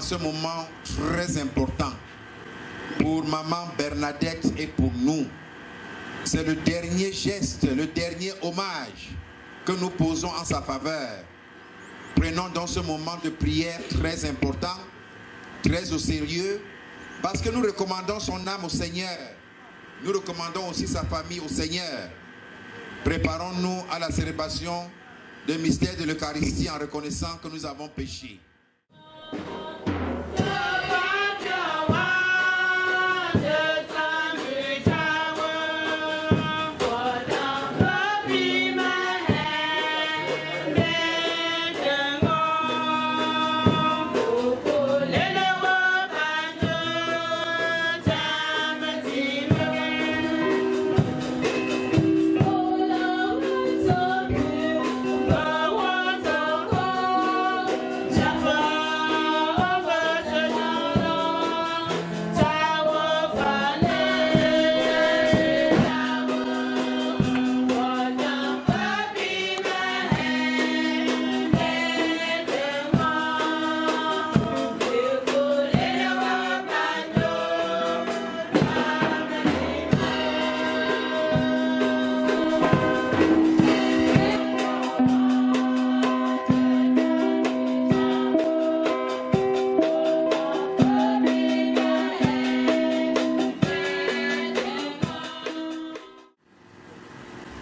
ce moment très important pour maman Bernadette et pour nous. C'est le dernier geste, le dernier hommage que nous posons en sa faveur. Prenons donc ce moment de prière très important, très au sérieux, parce que nous recommandons son âme au Seigneur. Nous recommandons aussi sa famille au Seigneur. Préparons-nous à la célébration du mystère de l'Eucharistie en reconnaissant que nous avons péché.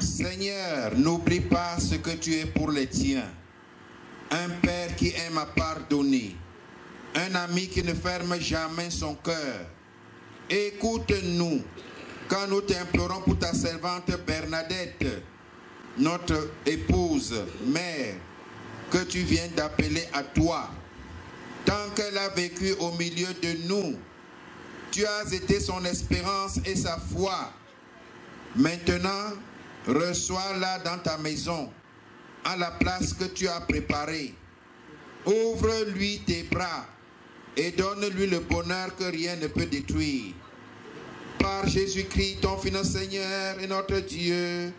Seigneur, n'oublie pas ce que tu es pour les tiens. Un père qui aime à pardonner. Un ami qui ne ferme jamais son cœur. Écoute-nous quand nous t'implorons pour ta servante Bernadette, notre épouse, mère, que tu viens d'appeler à toi. Tant qu'elle a vécu au milieu de nous, tu as été son espérance et sa foi. Maintenant, reçois-la dans ta maison, à la place que tu as préparée. Ouvre-lui tes bras et donne-lui le bonheur que rien ne peut détruire. Par Jésus-Christ, ton fils Seigneur et notre Dieu,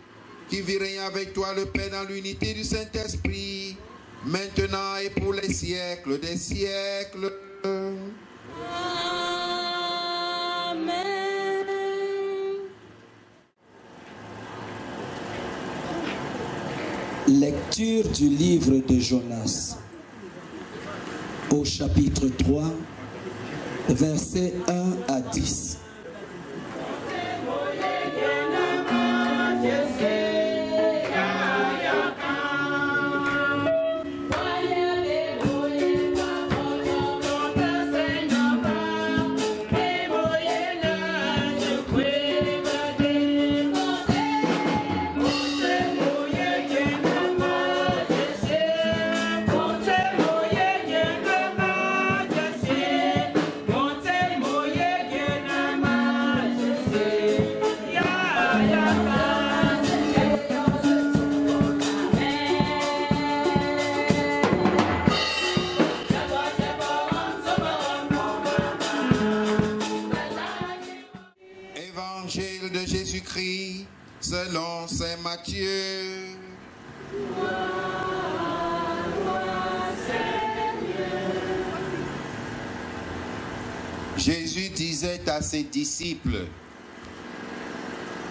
qui vit régner avec toi le Père dans l'unité du Saint-Esprit, maintenant et pour les siècles des siècles. Lecture du livre de Jonas, au chapitre 3, versets 1 à 10. Évangile de Jésus-Christ selon saint Matthieu. Jésus disait à ses disciples,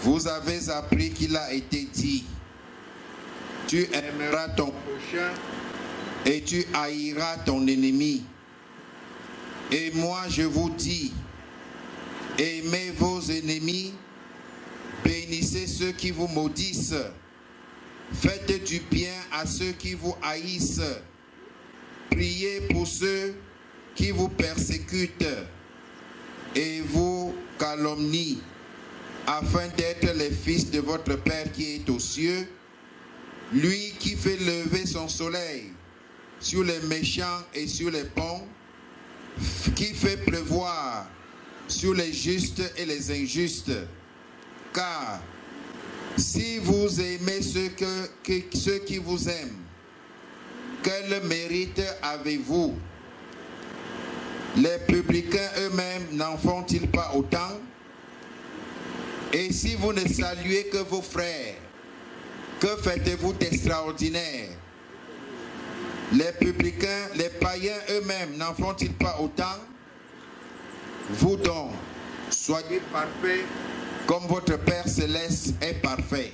vous avez appris qu'il a été dit, tu aimeras ton prochain et tu haïras ton ennemi. Et moi je vous dis, aimez vos ennemis, bénissez ceux qui vous maudissent, faites du bien à ceux qui vous haïssent, priez pour ceux qui vous persécutent et vous calomnient, afin d'être les fils de votre Père qui est aux cieux, lui qui fait lever son soleil sur les méchants et sur les bons, qui fait pleuvoir sur les justes et les injustes. Car si vous aimez ceux qui vous aiment, quel mérite avez-vous? Les publicains eux-mêmes n'en font-ils pas autant? Et si vous ne saluez que vos frères, que faites-vous d'extraordinaire? Les publicains, les païens eux-mêmes n'en font-ils pas autant? Vous donc, soyez parfaits comme votre Père Céleste est parfait.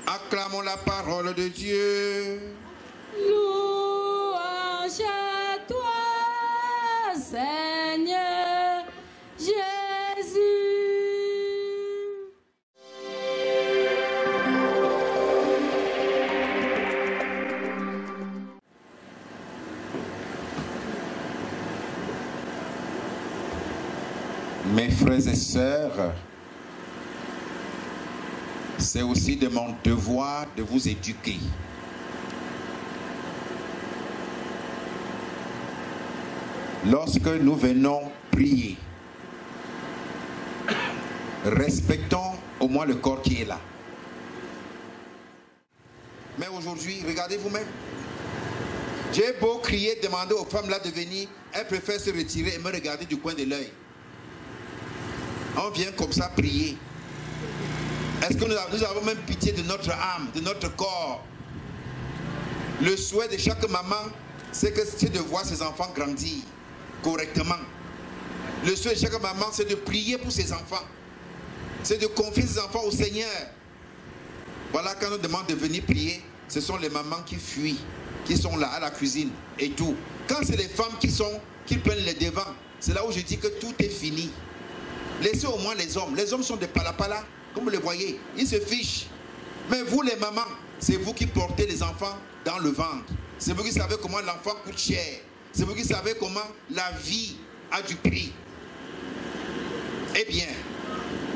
Acclamons la parole de Dieu. Louange à toi, Seigneur Jésus. Mes frères et sœurs, c'est aussi de mon devoir de vous éduquer. Lorsque nous venons prier, respectons au moins le corps qui est là. Mais aujourd'hui, regardez vous-même. J'ai beau crier, demander aux femmes là de venir, elles préfèrent se retirer et me regarder du coin de l'œil. On vient comme ça prier. Est-ce que nous avons même pitié de notre âme, de notre corps? Le souhait de chaque maman, c'est de voir ses enfants grandir correctement. Le souhait de chaque maman, c'est de prier pour ses enfants. C'est de confier ses enfants au Seigneur. Voilà, quand on demande de venir prier, ce sont les mamans qui fuient, qui sont là à la cuisine et tout. Quand c'est les femmes qui prennent les devants, c'est là où je dis que tout est fini. Laissez au moins les hommes. Les hommes sont des palapala, comme vous le voyez. Ils se fichent. Mais vous, les mamans, c'est vous qui portez les enfants dans le ventre. C'est vous qui savez comment l'enfant coûte cher. C'est vous qui savez comment la vie a du prix. Eh bien,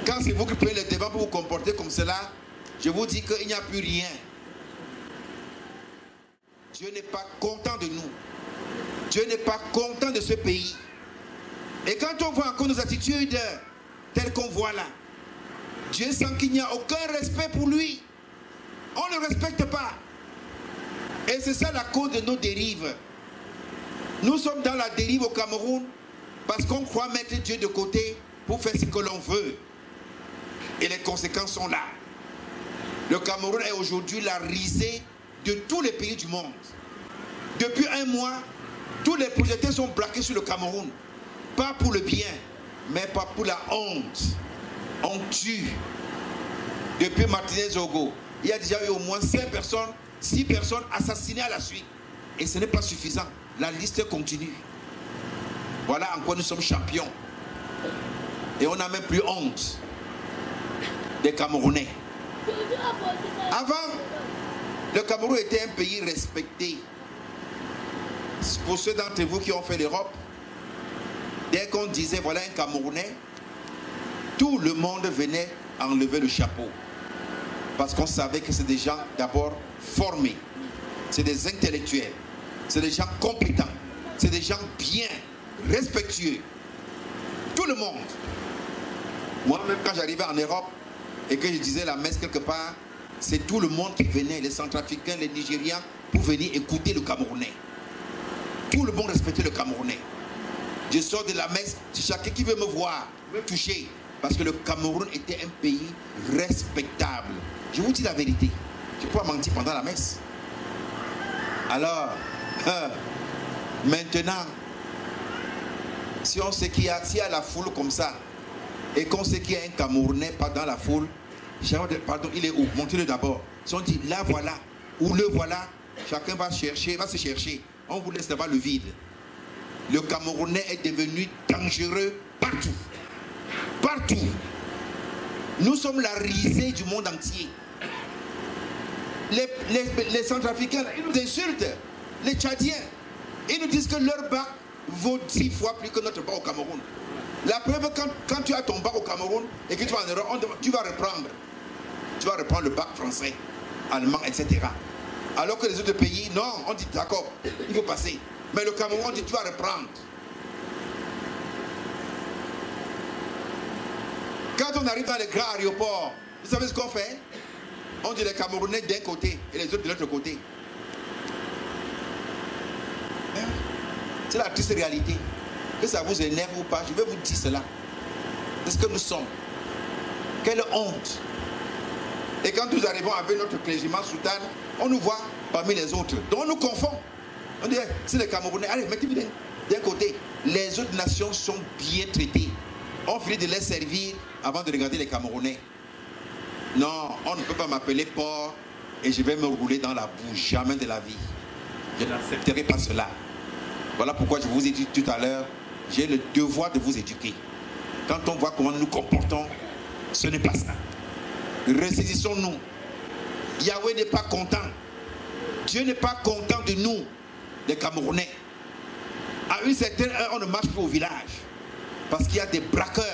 quand c'est vous qui prenez les devants pour vous comporter comme cela, je vous dis qu'il n'y a plus rien. Dieu n'est pas content de nous. Dieu n'est pas content de ce pays. Et quand on voit encore nos attitudes telles qu'on voit là, Dieu sent qu'il n'y a aucun respect pour lui. On ne le respecte pas. Et c'est ça la cause de nos dérives. Nous sommes dans la dérive au Cameroun parce qu'on croit mettre Dieu de côté pour faire ce que l'on veut. Et les conséquences sont là. Le Cameroun est aujourd'hui la risée de tous les pays du monde. Depuis un mois, tous les projecteurs sont braqués sur le Cameroun. Pas pour le bien, mais pas pour la honte. On tue. Depuis Martinez-Zogo, il y a déjà eu au moins 5 personnes, 6 personnes assassinées à la suite. Et ce n'est pas suffisant. La liste continue. Voilà en quoi nous sommes champions. Et on n'a même plus honte des Camerounais. Avant, le Cameroun était un pays respecté. Pour ceux d'entre vous qui ont fait l'Europe, dès qu'on disait voilà un Camerounais, tout le monde venait enlever le chapeau. Parce qu'on savait que c'est des gens d'abord formés. C'est des intellectuels. C'est des gens compétents. C'est des gens bien, respectueux. Tout le monde. Moi-même, quand j'arrivais en Europe et que je disais la messe quelque part, c'est tout le monde qui venait, les Centrafricains, les Nigérians, pour venir écouter le Camerounais. Tout le monde respectait le Camerounais. Je sors de la messe, c'est chacun qui veut me voir, me toucher. Parce que le Cameroun était un pays respectable. Je vous dis la vérité. Je ne peux pas mentir pendant la messe. Alors, maintenant, si on sait qu'il y a la foule comme ça, et qu'on sait qu'il y a un Camerounais pas dans la foule, pardon, il est où? Montez-le d'abord. Si on dit là voilà, ou le voilà, chacun va chercher, va se chercher. On vous laisse là-bas le vide. Le Camerounais est devenu dangereux partout. Partout. Nous sommes la risée du monde entier. Les Centrafricains, ils nous insultent. Les Tchadiens, ils nous disent que leur bac vaut 10 fois plus que notre bac au Cameroun. La preuve, quand tu as ton bac au Cameroun et que tu vas en Europe, tu vas reprendre. Tu vas reprendre le bac français, allemand, etc. Alors que les autres pays, non, on dit d'accord, il faut passer. Mais le Cameroun, on dit tu vas reprendre. Quand on arrive dans les grands aéroports, vous savez ce qu'on fait? On dit les Camerounais d'un côté et les autres de l'autre côté. C'est la triste réalité. Que ça vous énerve ou pas, je vais vous dire cela. C'est ce que nous sommes. Quelle honte. Et quand nous arrivons avec notre clergyman soutane, on nous voit parmi les autres. Donc on nous confond. On dit, c'est les Camerounais, allez, mettez-vous d'un côté. Les autres nations sont bien traitées. On finit de les servir avant de regarder les Camerounais. Non, on ne peut pas m'appeler porc et je vais me rouler dans la boue. Jamais de la vie. Je n'accepterai pas cela. Voilà pourquoi je vous ai dit tout à l'heure, j'ai le devoir de vous éduquer. Quand on voit comment nous nous comportons, ce n'est pas ça. Ressaisissons-nous. Yahweh n'est pas content. Dieu n'est pas content de nous, les Camerounais. À une certaine heure, on ne marche plus au village. Parce qu'il y a des braqueurs.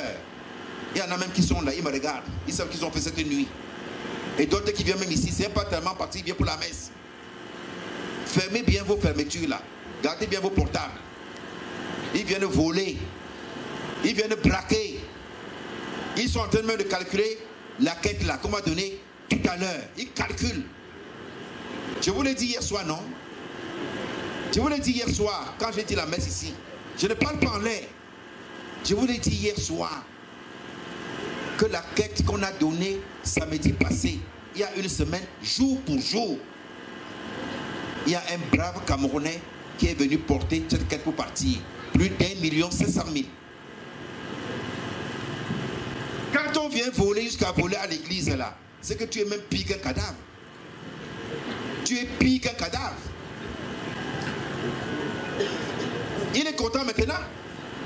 Il y en a même qui sont là, ils me regardent. Ils savent qu'ils ont fait cette nuit. Et d'autres qui viennent même ici, ce n'est pas tellement parce qu'ils viennent pour la messe. Fermez bien vos fermetures là. Gardez bien vos portables. Ils viennent voler. Ils viennent braquer. Ils sont en train même de calculer la quête là, qu'on m'a donné tout à l'heure. Ils calculent. Je vous l'ai dit hier soir, non? Je vous l'ai dit hier soir, quand j'ai dit la messe ici. Je ne parle pas en l'air. Je vous l'ai dit hier soir que la quête qu'on a donnée samedi passé, il y a une semaine, jour pour jour, il y a un brave Camerounais qui est venu porter cette quête pour partir. Plus d'1 700 000. Quand on vient voler jusqu'à voler à l'église là, c'est que tu es même pire qu'un cadavre. Tu es pire qu'un cadavre. Il est content maintenant.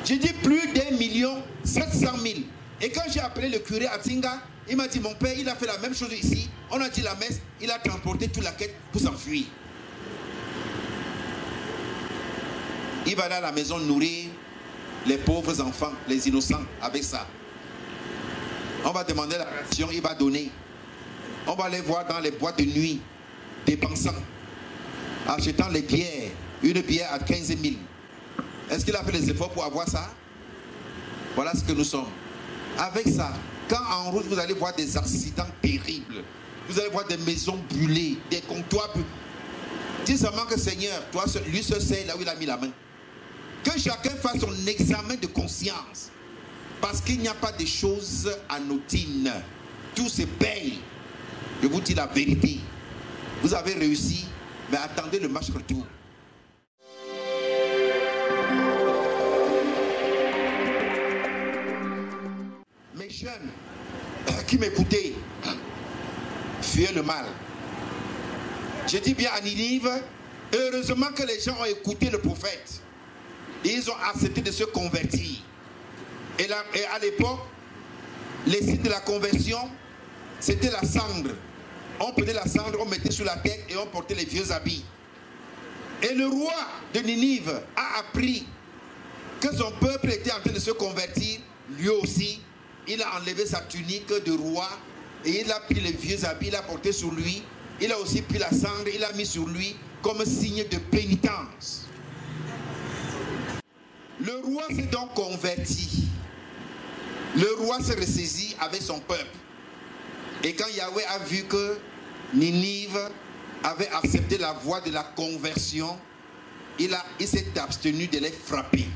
J'ai dit plus d'1 700 000. Et quand j'ai appelé le curé à Tinga, il m'a dit, mon père, il a fait la même chose ici. On a dit la messe, il a transporté toute la quête pour s'enfuir. Il va aller à la maison nourrir les pauvres enfants, les innocents, avec ça. On va demander la ration, il va donner. On va aller voir dans les boîtes de nuit, dépensant, achetant les bières, une bière à 15 000. Est-ce qu'il a fait les efforts pour avoir ça? Voilà ce que nous sommes. Avec ça, quand en route vous allez voir des accidents terribles, vous allez voir des maisons brûlées, des comptoirs brûlés. Dis seulement que Seigneur, toi, lui seul sait là où il a mis la main. Que chacun fasse son examen de conscience. Parce qu'il n'y a pas de choses anodines. Tout se paye. Je vous dis la vérité. Vous avez réussi, mais attendez le match retour. Mes jeunes qui m'écoutaient, fuyez le mal. Je dis bien à Ninive, heureusement que les gens ont écouté le prophète. Et ils ont accepté de se convertir. Et à l'époque, les signes de la conversion, c'était la cendre. On prenait la cendre, on mettait sur la tête et on portait les vieux habits. Et le roi de Ninive a appris que son peuple était en train de se convertir. Lui aussi, il a enlevé sa tunique de roi et il a pris les vieux habits, il a porté sur lui. Il a aussi pris la cendre, il a mis sur lui comme signe de pénitence. Le roi s'est donc converti. Le roi s'est ressaisi avec son peuple. Et quand Yahweh a vu que Ninive avait accepté la voie de la conversion, il s'est abstenu de les frapper.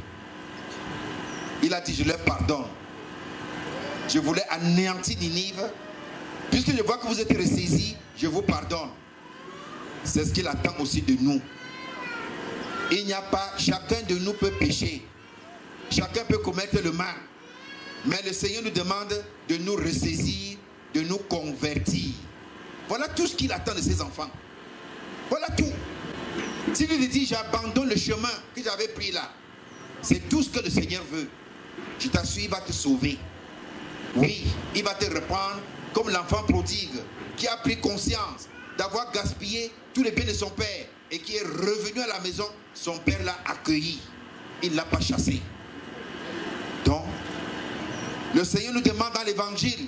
Il a dit, je leur pardonne. Je voulais anéantir Ninive. Puisque je vois que vous êtes ressaisis, je vous pardonne. C'est ce qu'il attend aussi de nous. Il n'y a pas, chacun de nous peut pécher. Chacun peut commettre le mal. Mais le Seigneur nous demande de nous ressaisir, de nous convertir. Voilà tout ce qu'il attend de ses enfants. Voilà tout. Si tu te dis, j'abandonne le chemin que j'avais pris là, c'est tout ce que le Seigneur veut. Je t'assure, il va te sauver. Oui, il va te reprendre comme l'enfant prodigue qui a pris conscience d'avoir gaspillé tous les biens de son père et qui est revenu à la maison. Son père l'a accueilli. Il ne l'a pas chassé. Donc, le Seigneur nous demande dans l'évangile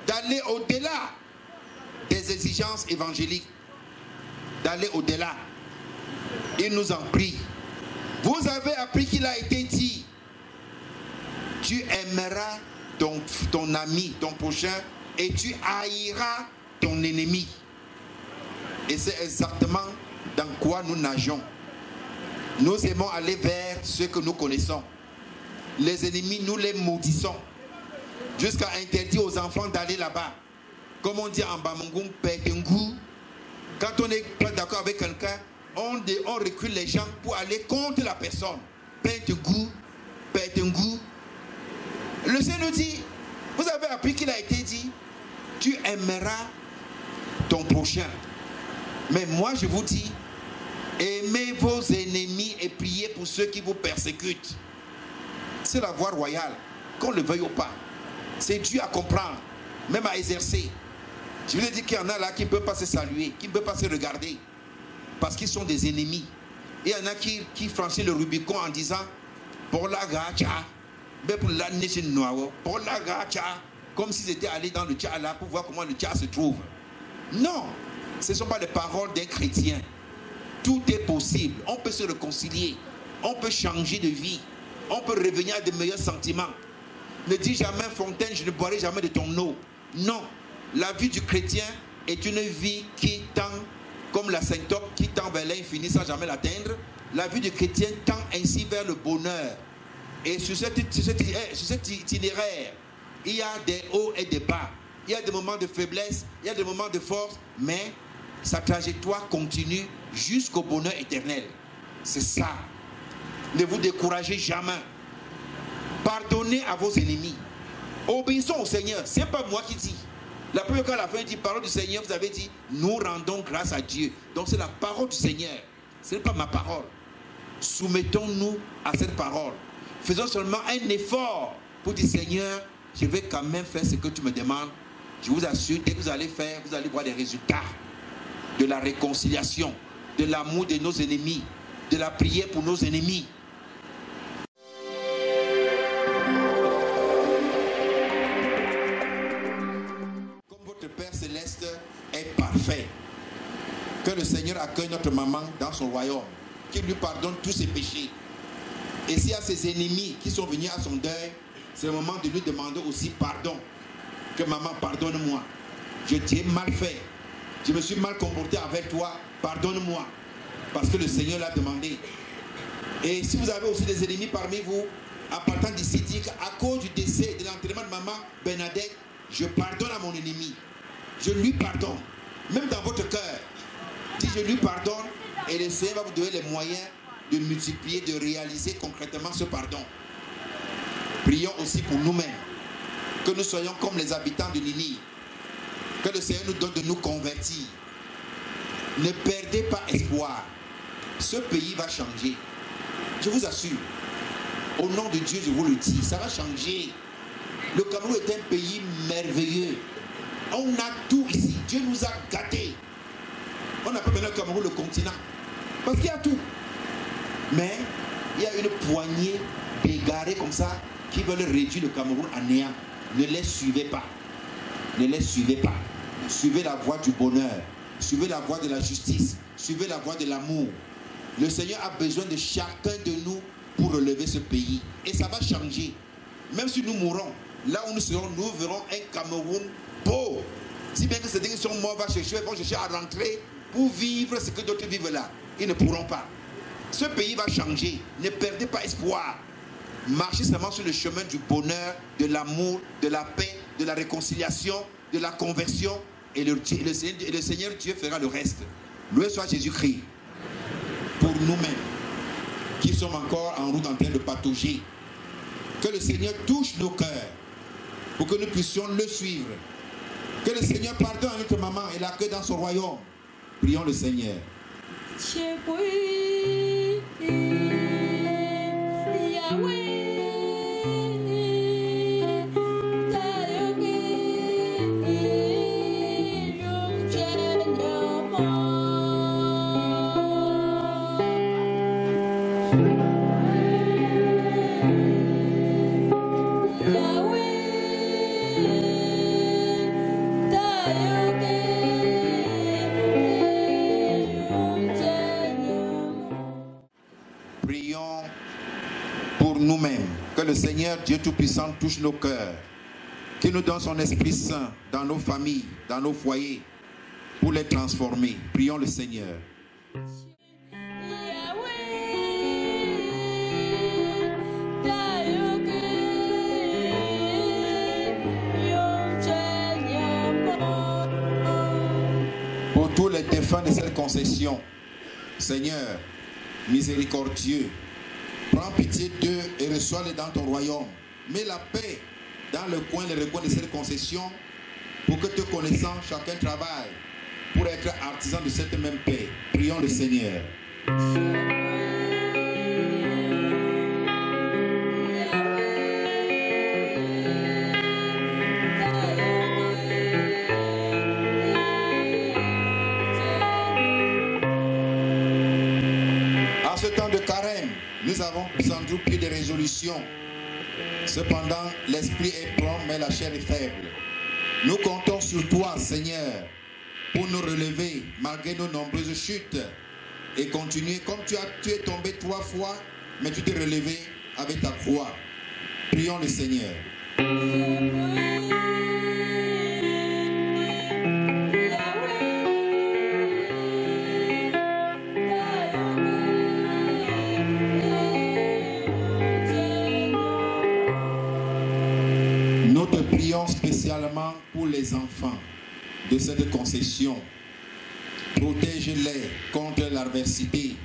d'aller au-delà des exigences évangéliques. D'aller au-delà. Il nous en prie. Vous avez appris qu'il a été dit, tu aimeras ton ami, ton prochain, et tu haïras ton ennemi. Et c'est exactement dans quoi nous nageons. Nous aimons aller vers ceux que nous connaissons. Les ennemis, nous les maudissons. Jusqu'à interdire aux enfants d'aller là-bas. Comme on dit en Bamangum, Pétengu. Quand on n'est pas d'accord avec quelqu'un, on recule les gens pour aller contre la personne. Pète un goût. Le Seigneur dit, vous avez appris qu'il a été dit, tu aimeras ton prochain. Mais moi je vous dis, aimez vos ennemis et priez pour ceux qui vous persécutent. C'est la voie royale, qu'on le veuille ou pas. C'est Dieu à comprendre, même à exercer. Je vous ai dit qu'il y en a là qui ne peuvent pas se saluer, qui ne peuvent pas se regarder, parce qu'ils sont des ennemis. Et il y en a qui franchissent le Rubicon en disant, pour la gacha, comme s'ils étaient allés dans le tcha là pour voir comment le tcha se trouve. Non, ce ne sont pas les paroles d'un chrétien. Tout est possible, on peut se réconcilier, on peut changer de vie, on peut revenir à de meilleurs sentiments. Ne dis jamais Fontaine, je ne boirai jamais de ton eau. Non, la vie du chrétien est une vie qui tend, comme la syncope qui tend vers l'infini sans jamais l'atteindre. La vie du chrétien tend ainsi vers le bonheur. Et sur cet itinéraire, il y a des hauts et des bas. Il y a des moments de faiblesse, il y a des moments de force, mais sa trajectoire continue jusqu'au bonheur éternel. C'est ça. Ne vous découragez jamais. Pardonnez à vos ennemis. Obéissons au Seigneur. Ce n'est pas moi qui dis. La première fois à la fin, il dit, parole du Seigneur, vous avez dit, nous rendons grâce à Dieu. Donc c'est la parole du Seigneur. Ce n'est pas ma parole. Soumettons-nous à cette parole. Faisons seulement un effort pour dire, Seigneur, je vais quand même faire ce que tu me demandes. Je vous assure, dès que vous allez faire, vous allez voir des résultats de la réconciliation, de l'amour de nos ennemis, de la prière pour nos ennemis. Comme votre Père Céleste est parfait, que le Seigneur accueille notre maman dans son royaume, qu'il lui pardonne tous ses péchés. Et s'il y a ses ennemis qui sont venus à son deuil, c'est le moment de lui demander aussi pardon. Que maman, pardonne-moi. Je t'ai mal fait. Je me suis mal comporté avec toi. Pardonne-moi. Parce que le Seigneur l'a demandé. Et si vous avez aussi des ennemis parmi vous, en partant d'ici, dites qu'à cause du décès et de l'enterrement de maman Bernadette, je pardonne à mon ennemi. Je lui pardonne. Même dans votre cœur. Dites, je lui pardonne. Et le Seigneur va vous donner les moyens de multiplier, de réaliser concrètement ce pardon. Prions aussi pour nous-mêmes, que nous soyons comme les habitants de Ninive, que le Seigneur nous donne de nous convertir. Ne perdez pas espoir, ce pays va changer, je vous assure. Au nom de Dieu, je vous le dis, ça va changer. Le Cameroun est un pays merveilleux. On a tout ici, Dieu nous a gâtés. On appelle maintenant le Cameroun le continent, parce qu'il y a tout. Mais il y a une poignée d'égarés comme ça qui veulent réduire le Cameroun à néant. Ne les suivez pas. Ne les suivez pas. Suivez la voie du bonheur. Suivez la voie de la justice. Suivez la voie de l'amour. Le Seigneur a besoin de chacun de nous pour relever ce pays. Et ça va changer. Même si nous mourrons, là où nous serons, nous verrons un Cameroun beau. Si bien que ceux qui sont morts vont chercher à rentrer pour vivre ce que d'autres vivent là. Ils ne pourront pas. Ce pays va changer. Ne perdez pas espoir. Marchez seulement sur le chemin du bonheur, de l'amour, de la paix, de la réconciliation, de la conversion. Et le Seigneur Dieu fera le reste. Loué soit Jésus-Christ. Pour nous-mêmes, qui sommes encore en route en train de patauger, que le Seigneur touche nos cœurs pour que nous puissions le suivre. Que le Seigneur pardonne à notre maman et l'accueille dans son royaume. Prions le Seigneur. Prions pour nous-mêmes, que le Seigneur Dieu Tout-Puissant touche nos cœurs, qu'il nous donne son Esprit Saint dans nos familles, dans nos foyers, pour les transformer. Prions le Seigneur. Pour tous les défunts de cette concession, Seigneur, miséricordieux, prends pitié d'eux et reçois-les dans ton royaume. Mets la paix dans le coin, les recoins de cette concession, pour que te connaissant, chacun travaille pour être artisan de cette même paix. Prions le Seigneur. En ce temps de carême, nous avons sans doute pris des résolutions. Cependant, l'esprit est prompt, mais la chair est faible. Nous comptons sur toi, Seigneur, pour nous relever malgré nos nombreuses chutes et continuer comme tu es tombé 3 fois, mais tu t'es relevé avec ta croix. Prions le Seigneur. Nous te prions spécialement pour les enfants de cette concession. Protège-les contre l'adversité,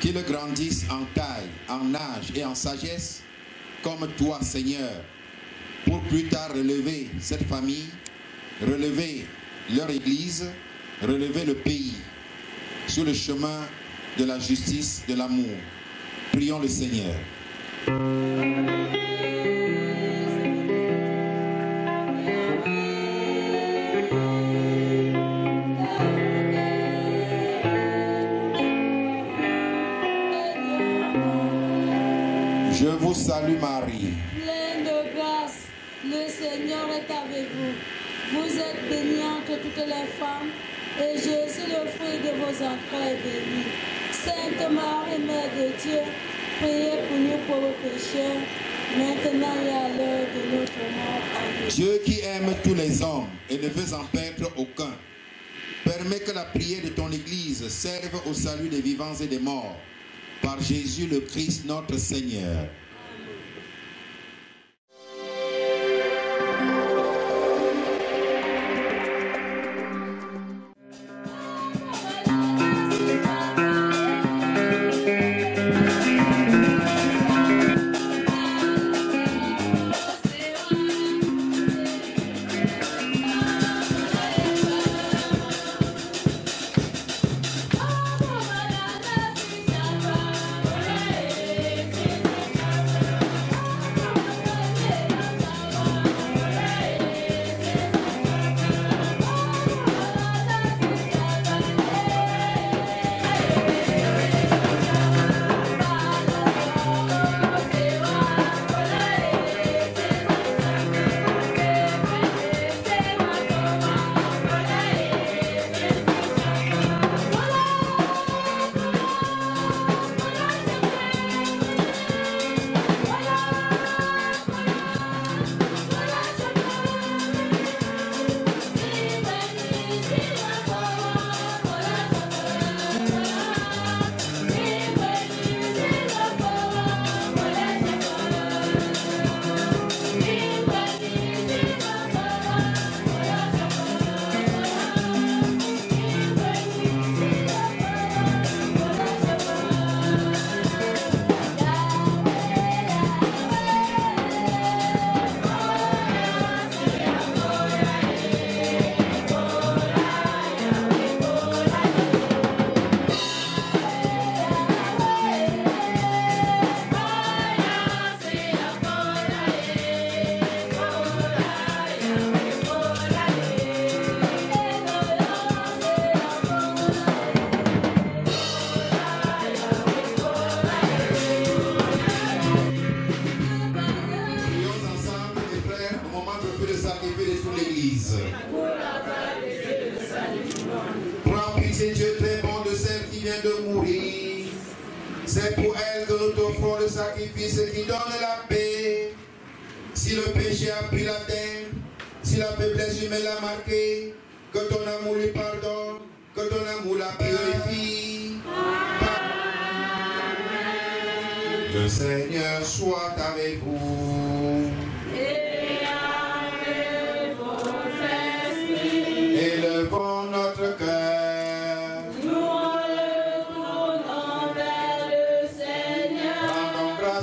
qu'ils grandissent en taille, en âge et en sagesse, comme toi, Seigneur, pour plus tard relever cette famille, relever leur église, relever le pays, sur le chemin de la justice, de l'amour. Prions le Seigneur. Je vous salue Marie. Pleine de grâce, le Seigneur est avec vous. Vous êtes bénie entre toutes les femmes, et Jésus, le fruit de vos entrailles, est béni. Sainte Marie, Mère de Dieu, priez pour nous pauvres pécheurs, maintenant et à l'heure de notre mort. Amen. Dieu qui aime tous les hommes et ne veut en perdre aucun, permet que la prière de ton Église serve au salut des vivants et des morts. Par Jésus le Christ notre Seigneur. C'est pour elle que nous t'offrons le sacrifice qui donne la paix. Si le péché a pris la terre, si la faiblesse humaine l'a marqué, que ton amour lui pardonne, que ton amour la purifie. Le Seigneur soit avec vous. Et avec votre esprit. Élevons notre cœur. Nous relevons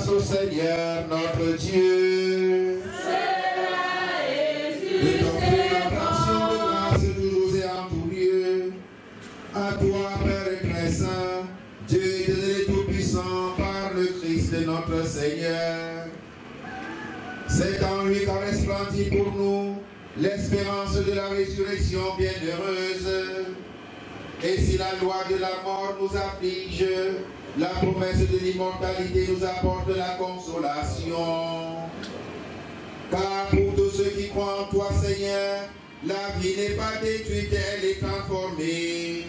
grâce au Seigneur notre Dieu. De ton attention de grâce toujours et en tout lieu. À toi, Père et très saint, Dieu éternel et tout-puissant, par le Christ notre Seigneur. C'est en lui qu'a resplendit pour nous l'espérance de la résurrection bienheureuse. Et si la loi de la mort nous afflige, la promesse de l'immortalité nous apporte la consolation. Car pour tous ceux qui croient en toi, Seigneur, la vie n'est pas détruite, elle est transformée.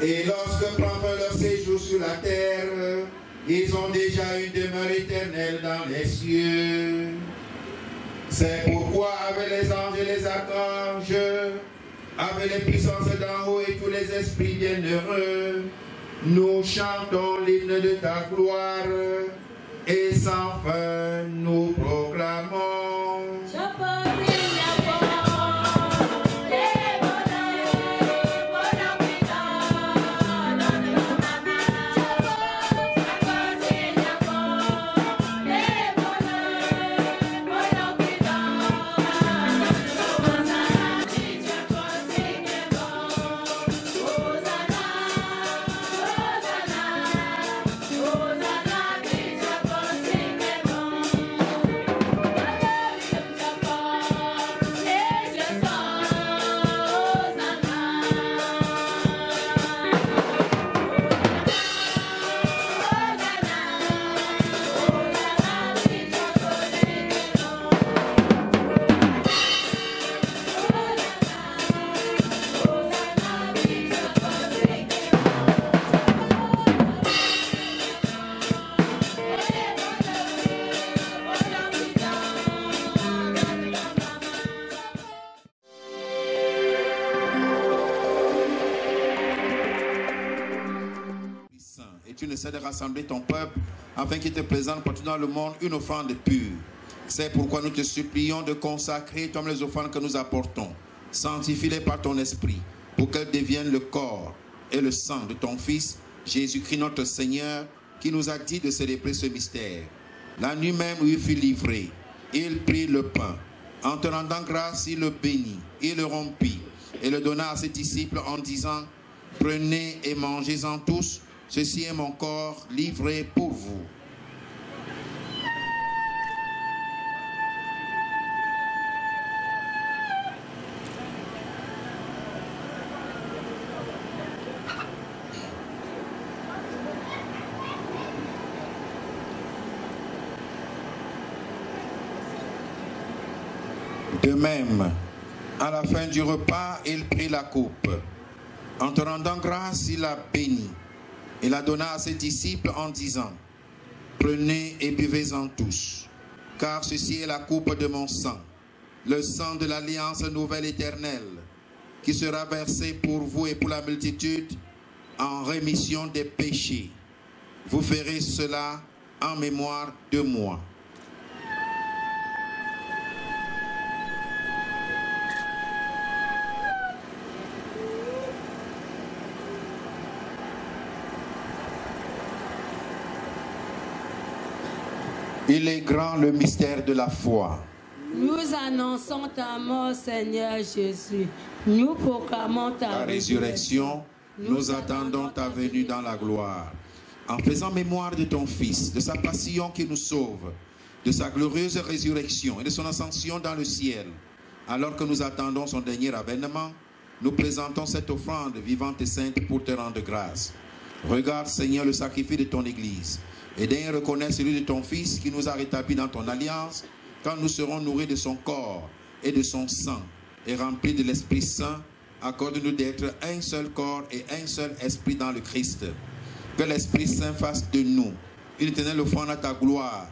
Et lorsque prend fin leur séjour sur la terre, ils ont déjà une demeure éternelle dans les cieux. C'est pourquoi avec les anges et les archanges, avec les puissances d'en haut et tous les esprits bienheureux, nous chantons l'hymne de ta gloire et sans fin nous proclamons. De rassembler ton peuple afin qu'il te présente partout dans le monde une offrande pure. C'est pourquoi nous te supplions de consacrer comme les offrandes que nous apportons. Sanctifie-les par ton esprit pour qu'elles deviennent le corps et le sang de ton Fils, Jésus-Christ notre Seigneur, qui nous a dit de célébrer ce mystère. La nuit même où il fut livré, il prit le pain. En te rendant grâce, il le bénit, il le rompit et le donna à ses disciples en disant: prenez et mangez-en tous. Ceci est mon corps livré pour vous. De même, à la fin du repas, il prit la coupe. En te rendant grâce, il la bénit. Il la donna à ses disciples en disant: prenez et buvez-en tous, car ceci est la coupe de mon sang, le sang de l'alliance nouvelle éternelle, qui sera versé pour vous et pour la multitude en rémission des péchés. Vous ferez cela en mémoire de moi. Il est grand le mystère de la foi. Nous annonçons ta mort, Seigneur Jésus. Nous proclamons ta résurrection. Nous attendons ta venue dans la gloire. En faisant mémoire de ton Fils, de sa passion qui nous sauve, de sa glorieuse résurrection et de son ascension dans le ciel, alors que nous attendons son dernier avènement, nous présentons cette offrande vivante et sainte pour te rendre grâce. Regarde, Seigneur, le sacrifice de ton Église. Et daigne reconnaître celui de ton Fils qui nous a rétablis dans ton alliance, quand nous serons nourris de son corps et de son sang, et remplis de l'Esprit Saint. Accorde-nous d'être un seul corps et un seul esprit dans le Christ. Que l'Esprit Saint fasse de nous une éternelle offrande à ta gloire,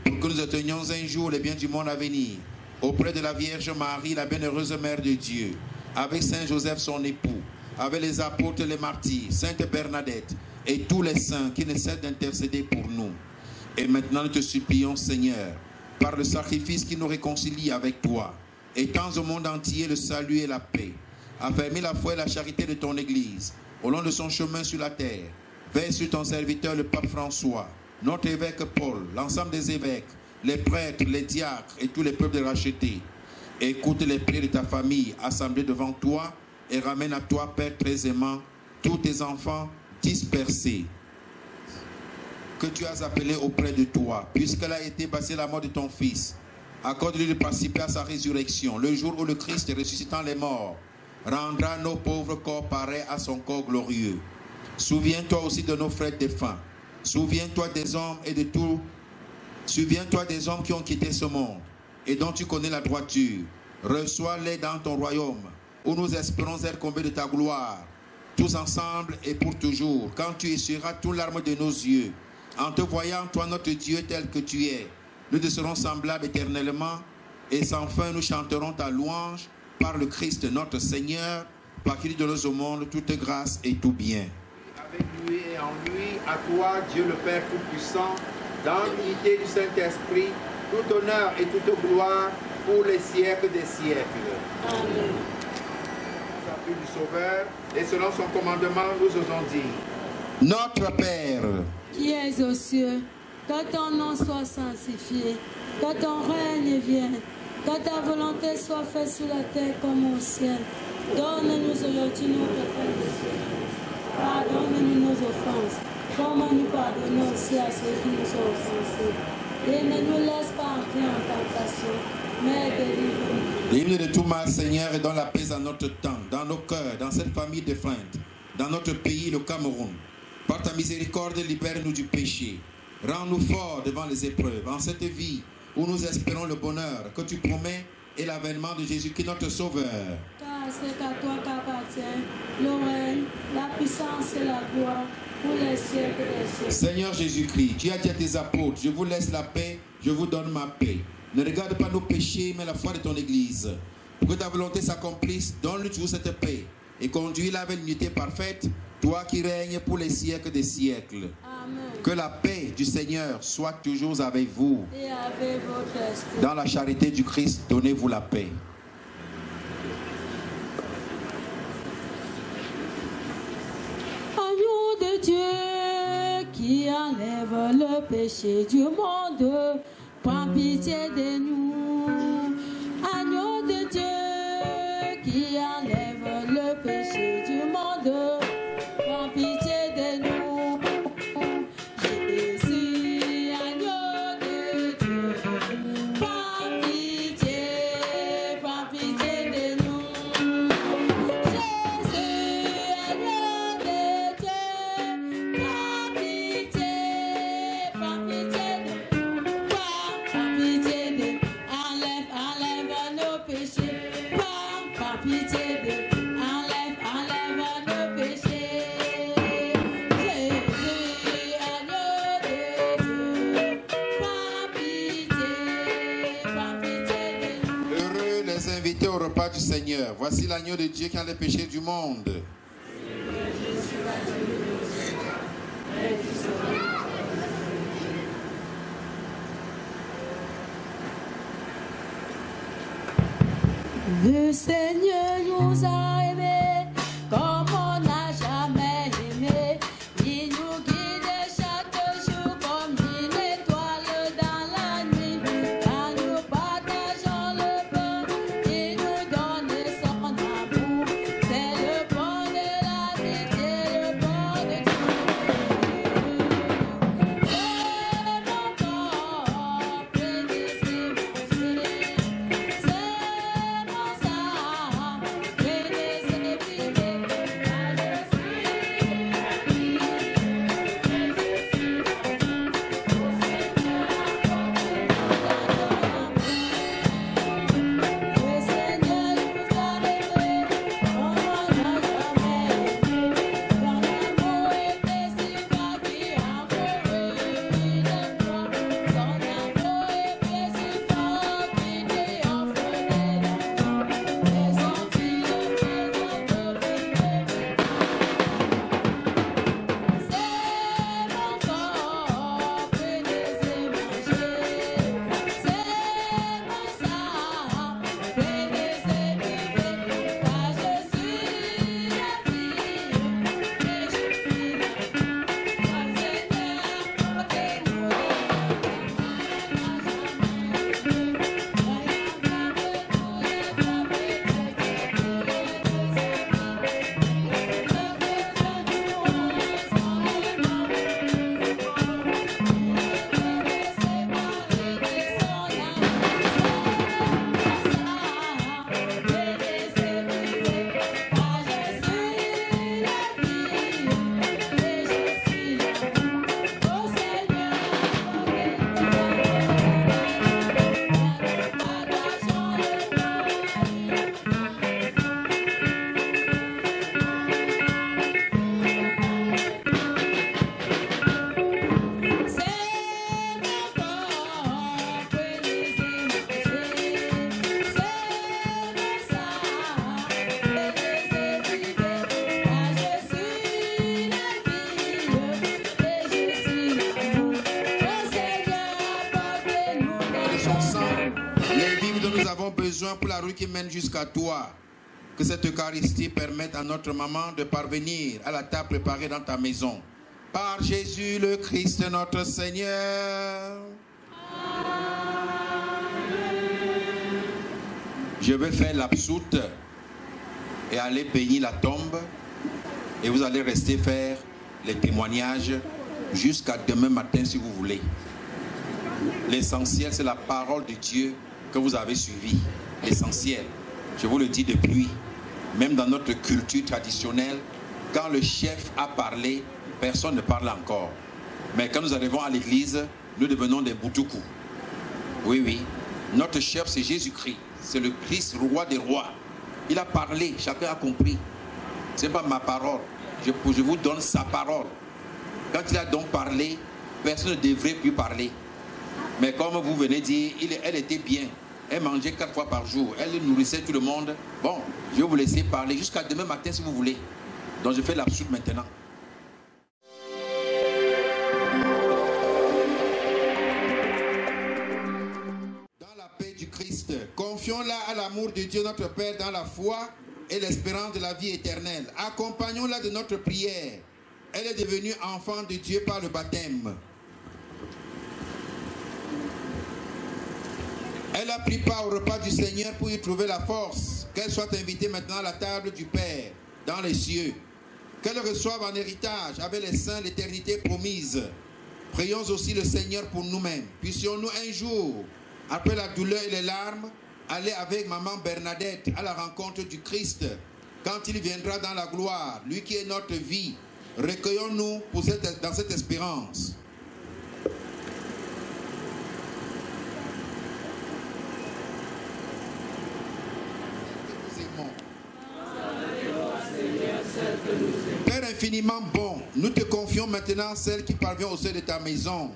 pour que nous atteignions un jour les biens du monde à venir, auprès de la Vierge Marie, la bienheureuse Mère de Dieu, avec Saint Joseph son époux, avec les apôtres et les martyrs, Sainte Bernadette, et tous les saints qui ne cessent d'intercéder pour nous. Et maintenant nous te supplions, Seigneur, par le sacrifice qui nous réconcilie avec toi, étends au monde entier le salut et la paix, affermis la foi et la charité de ton Église, au long de son chemin sur la terre. Veille sur ton serviteur le pape François, notre évêque Paul, l'ensemble des évêques, les prêtres, les diacres et tous les peuples rachetés. Écoute les prières de ta famille assemblée devant toi et ramène à toi, Père très aimant, tous tes enfants dispersés que tu as appelés auprès de toi, puisqu'elle a été passée la mort de ton Fils. Accorde-lui de participer à sa résurrection, le jour où le Christ, ressuscitant les morts, rendra nos pauvres corps pareils à son corps glorieux. Souviens-toi aussi de nos frères défunts. Souviens-toi des hommes et de tout. Souviens-toi des hommes qui ont quitté ce monde et dont tu connais la droiture. Reçois-les dans ton royaume, où nous espérons être comblés de ta gloire, tous ensemble et pour toujours, quand tu essuieras toute larme de nos yeux. En te voyant, toi, notre Dieu, tel que tu es, nous te serons semblables éternellement, et sans fin, nous chanterons ta louange par le Christ, notre Seigneur, par qui nous donnons au monde toute grâce et tout bien. Avec lui et en lui, à toi, Dieu le Père Tout-Puissant, dans l'unité du Saint-Esprit, tout honneur et toute gloire pour les siècles des siècles. Amen. Du Sauveur, et selon son commandement, nous osons dire: Notre Père, Qui es aux cieux, que ton nom soit sanctifié, que ton règne vienne, que ta volonté soit faite sur la terre comme au ciel. Donne-nous aujourd'hui notre pain de ce jour. Pardonne-nous nos offenses, comme nous pardonnons aussi à ceux qui nous ont offensés. Et ne nous laisse pas entrer en tentation, mais délivre-nous. délivre-nous de tout mal, Seigneur, et donne la paix à notre temps, dans nos cœurs, dans cette famille défunte, dans notre pays, le Cameroun. Par ta miséricorde, libère-nous du péché. Rends-nous forts devant les épreuves, en cette vie où nous espérons le bonheur que tu promets et l'avènement de Jésus-Christ, notre Sauveur. Car c'est à toi qu'appartient le règne, la puissance et la gloire pour les siècles des siècles. Seigneur Jésus-Christ, tu as dit à tes apôtres, je vous laisse la paix, je vous donne ma paix. Ne regarde pas nos péchés, mais la foi de ton Église. Pour que ta volonté s'accomplisse, donne-lui toujours cette paix et conduis-la avec l'unité parfaite, toi qui règnes pour les siècles des siècles. Amen. Que la paix du Seigneur soit toujours avec vous. Et avec votre esprit. Dans la charité du Christ, donnez-vous la paix. Agneau de Dieu qui enlève le péché du monde, prends pitié de nous. Agneau de Dieu qui enlève le péché du monde, prends pitié de nous. Jésus, agneau de Dieu, prends pitié de nous. Jésus, agneau de Dieu, prends pitié de nous. Prends pitié de nous. Enlève nos péchés. Prends pitié de nous. Enlève nos péchés. Jésus, agneau de Dieu, prends pitié de nous. Heureux les invités au repas du Seigneur. Voici l'agneau de Dieu qui a les péchés du monde. Le Seigneur nous a aimés comme on n'a jamais aimé. Il nous guide chaque jour comme une étoile dans la nuit. Quand nous partageons le pain, il nous donne son amour. C'est le bon de l'amitié, le bon de Dieu. C'est mon corps, bénissez mon Dieu. C'est mon sang, bénissez besoin pour la rue qui mène jusqu'à toi. Que cette Eucharistie permette à notre maman de parvenir à la table préparée dans ta maison. Par Jésus le Christ notre Seigneur. Je vais faire l'absoute et aller bénir la tombe. Et vous allez rester faire les témoignages jusqu'à demain matin si vous voulez. L'essentiel, c'est la parole de Dieu que vous avez suivie. L'essentiel, je vous le dis depuis, même dans notre culture traditionnelle, quand le chef a parlé, personne ne parle encore. Mais quand nous arrivons à l'église, nous devenons des boutoukou. Oui, oui. Notre chef, c'est Jésus-Christ. C'est le Christ, roi des rois. Il a parlé, chacun a compris. Ce n'est pas ma parole. Je vous donne sa parole. Quand il a donc parlé, personne ne devrait plus parler. Mais comme vous venez dire, elle était bien. Elle mangeait 4 fois par jour. Elle nourrissait tout le monde. Bon, je vais vous laisser parler jusqu'à demain matin si vous voulez. Donc je fais l'absurde maintenant. Dans la paix du Christ, confions-la à l'amour de Dieu notre Père dans la foi et l'espérance de la vie éternelle. Accompagnons-la de notre prière. Elle est devenue enfant de Dieu par le baptême. Elle a pris part au repas du Seigneur pour y trouver la force. Qu'elle soit invitée maintenant à la table du Père, dans les cieux. Qu'elle reçoive en héritage avec les saints l'éternité promise. Prions aussi le Seigneur pour nous-mêmes. Puissions-nous un jour, après la douleur et les larmes, aller avec maman Bernadette à la rencontre du Christ, quand il viendra dans la gloire, lui qui est notre vie. Recueillons-nous dans cette espérance. Père infiniment bon, nous te confions maintenant celle qui parvient au sein de ta maison.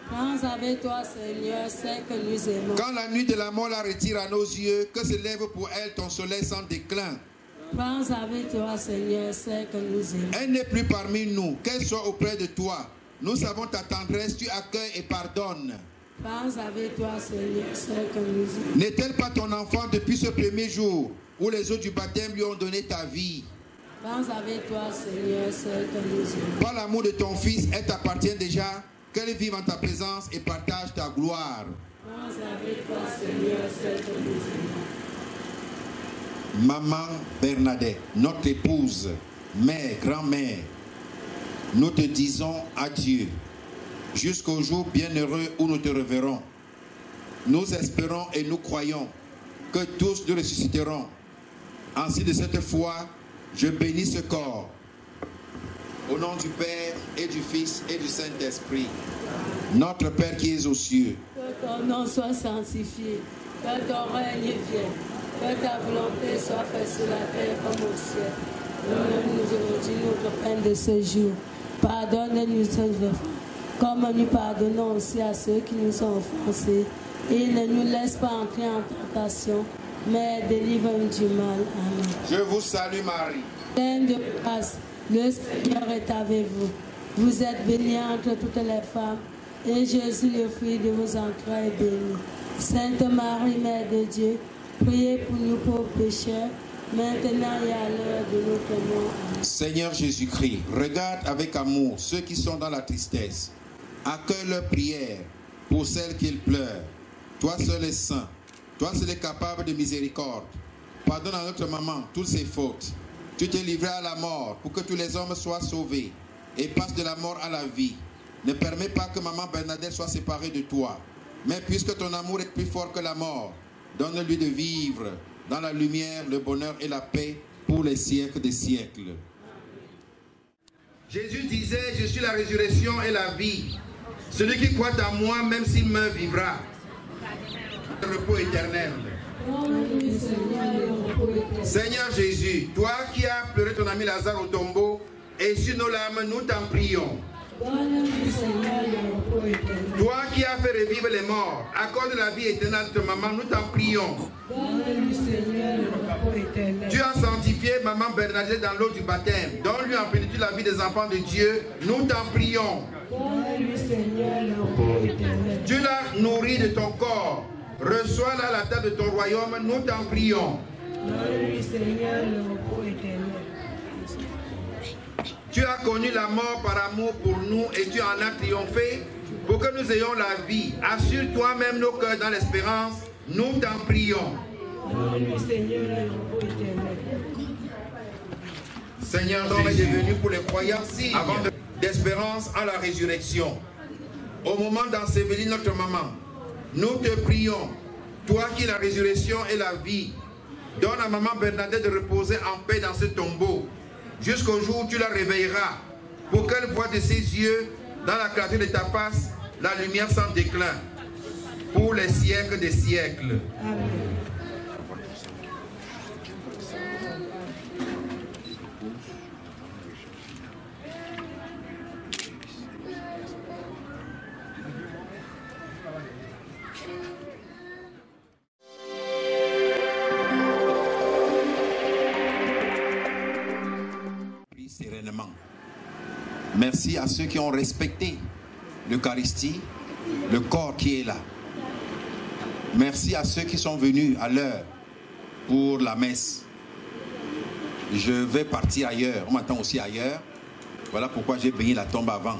Prends avec toi, Seigneur, celle que nous aimons. Quand la nuit de la mort la retire à nos yeux, que se lève pour elle ton soleil sans déclin. Prends avec toi, Seigneur, celle que nous aimons. Elle n'est plus parmi nous, qu'elle soit auprès de toi. Nous savons ta tendresse, tu accueilles et pardonnes. Prends avec toi, Seigneur, celle que nous aimons. N'est-elle pas ton enfant depuis ce premier jour où les eaux du baptême lui ont donné ta vie? Prends avec toi, Seigneur, celle que nous aimons. Par l'amour de ton Fils, elle t'appartient déjà, qu'elle vive en ta présence et partage ta gloire. Prends avec toi, Seigneur, celle que nous aimons. Maman Bernadette, notre épouse, mère, grand-mère, nous te disons adieu jusqu'au jour bienheureux où nous te reverrons. Nous espérons et nous croyons que tous nous ressusciterons. Ainsi de cette foi, je bénis ce corps. Au nom du Père et du Fils et du Saint-Esprit. Notre Père qui es aux cieux. Que ton nom soit sanctifié, que ton règne vienne, que ta volonté soit faite sur la terre comme au ciel. Donne-nous aujourd'hui notre pain de ce jour. Pardonne-nous nos offenses, comme nous pardonnons aussi à ceux qui nous ont offensés. Et ne nous laisse pas entrer en tentation, mais délivre-nous du mal. Amen. Je vous salue Marie. Pleine de grâce, le Seigneur est avec vous. Vous êtes bénie entre toutes les femmes, et Jésus, le fruit de vos entrailles, est béni. Sainte Marie, Mère de Dieu, priez pour nous pauvres pécheurs, maintenant et à l'heure de notre mort. Amen. Seigneur Jésus-Christ, regarde avec amour ceux qui sont dans la tristesse. Accueille leurs prières pour celles qu'ils pleurent. Toi seul es saint, toi seul es capable de miséricorde. Pardonne à notre maman toutes ses fautes. Tu t'es livré à la mort pour que tous les hommes soient sauvés et passent de la mort à la vie. Ne permets pas que maman Bernadette soit séparée de toi. Mais puisque ton amour est plus fort que la mort, donne-lui de vivre dans la lumière, le bonheur et la paix pour les siècles des siècles. Jésus disait, je suis la résurrection et la vie. Celui qui croit en moi, même s'il meurt, vivra. Le repos éternel. Seigneur Jésus, toi qui as pleuré ton ami Lazare au tombeau, et sur nos larmes, nous t'en prions. Toi qui as fait revivre les morts, accorde la vie éternelle à ta maman, nous t'en prions. Tu as sanctifié maman Bernadette dans l'eau du baptême. Donne-lui en plénitude la vie des enfants de Dieu, nous t'en prions. Tu l'as nourri de ton corps Reçois-la à la table de ton royaume, nous t'en prions. Donne-lui, Seigneur, le repos éternel. Tu as connu la mort par amour pour nous et tu en as triomphé pour que nous ayons la vie. Assure toi-même nos cœurs dans l'espérance, nous t'en prions. Donne-lui, Seigneur, le repos éternel. Seigneur, l'homme est devenu pour les croyants avant d'espérance en la résurrection. Au moment d'ensevelir notre maman, nous te prions, toi qui es la résurrection et la vie, donne à maman Bernadette de reposer en paix dans ce tombeau, jusqu'au jour où tu la réveilleras, pour qu'elle voie de ses yeux, dans la clarté de ta face, la lumière sans déclin, pour les siècles des siècles. Amen. Sereinement. Merci à ceux qui ont respecté l'Eucharistie, le corps qui est là. Merci à ceux qui sont venus à l'heure pour la messe. Je vais partir ailleurs, on m'attend aussi ailleurs. Voilà pourquoi j'ai béni la tombe avant.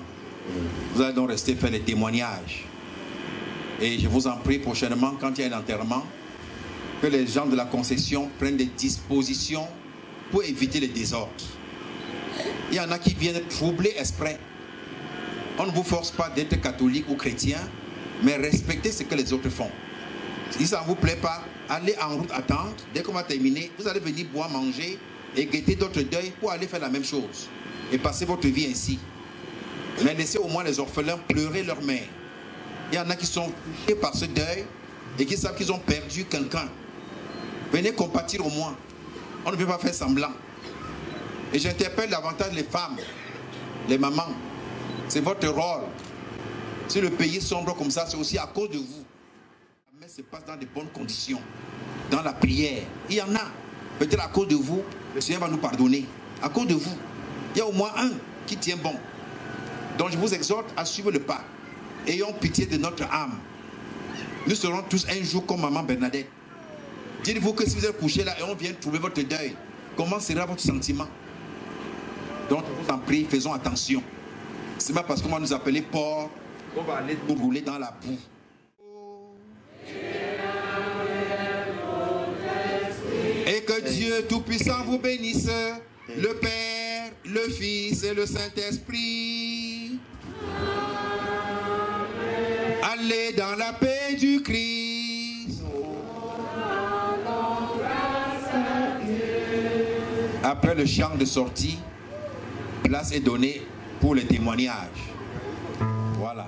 Vous allez donc rester faire les témoignages. Et je vous en prie prochainement, quand il y a un enterrement, que les gens de la concession prennent des dispositions pour éviter les désordres. Il y en a qui viennent troubler exprès. On ne vous force pas d'être catholique ou chrétien, mais respectez ce que les autres font. Si ça ne vous plaît pas, allez en route attendre. Dès qu'on va terminer, vous allez venir boire, manger et guetter d'autres deuils pour aller faire la même chose. Et passer votre vie ainsi. Mais laissez au moins les orphelins pleurer leur mère. Il y en a qui sont touchés par ce deuil et qui savent qu'ils ont perdu quelqu'un. Venez compatir au moins. On ne peut pas faire semblant. Et j'interpelle davantage les femmes, les mamans. C'est votre rôle. Si le pays sombre comme ça, c'est aussi à cause de vous. La messe se passe dans de bonnes conditions. Dans la prière. Il y en a. Peut-être à cause de vous, le Seigneur va nous pardonner. À cause de vous. Il y a au moins un qui tient bon. Donc je vous exhorte à suivre le pas. Ayons pitié de notre âme. Nous serons tous un jour comme maman Bernadette. Dites-vous que si vous êtes couché là et on vient trouver votre deuil, comment sera votre sentiment? Donc, je vous en prie, faisons attention. Ce n'est pas parce qu'on va nous appeler porc qu'on va aller nous rouler dans la boue. Et que Dieu Tout-Puissant vous bénisse, le Père, le Fils et le Saint-Esprit. Allez dans la paix du Christ. Après le chant de sortie, place est donnée pour les témoignages. Voilà.